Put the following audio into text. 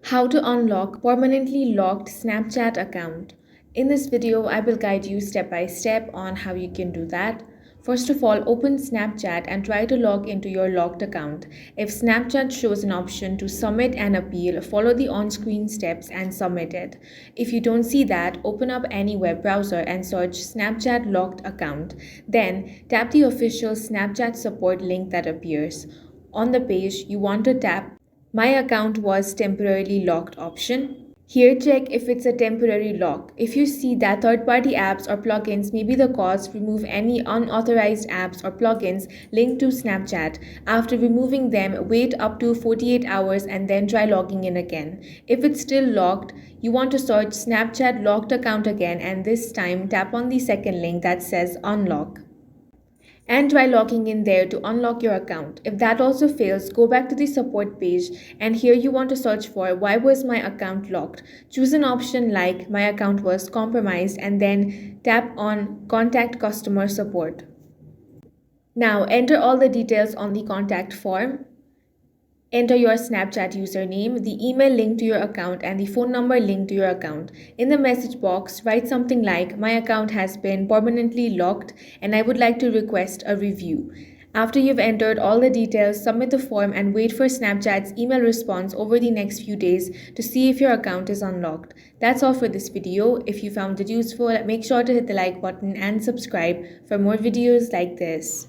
How to unlock permanently locked Snapchat account. In this video, I will guide you step by step on how you can do that. First of all, open Snapchat and try to log into your locked account. If Snapchat shows an option to submit an appeal, follow the on-screen steps and submit it. If you don't see that, open up any web browser and search Snapchat locked account. Then tap the official Snapchat support link that appears. On the page, you want to tap My account was temporarily locked option. Here check if it's a temporary lock. If you see that third-party apps or plugins may be the cause, remove any unauthorized apps or plugins linked to Snapchat. After removing them, wait up to 48 hours and then try logging in again. If it's still locked, you want to search Snapchat locked account again and this time tap on the second link that says unlock and try logging in there to unlock your account. If that also fails, go back to the support page and here you want to search for why was my account locked. Choose an option like my account was compromised and then tap on contact customer support. Now enter all the details on the contact form. Enter your Snapchat username, the email linked to your account, and the phone number linked to your account. In the message box, write something like, My account has been permanently locked and I would like to request a review. After you've entered all the details, submit the form and wait for Snapchat's email response over the next few days to see if your account is unlocked. That's all for this video. If you found it useful, make sure to hit the like button and subscribe for more videos like this.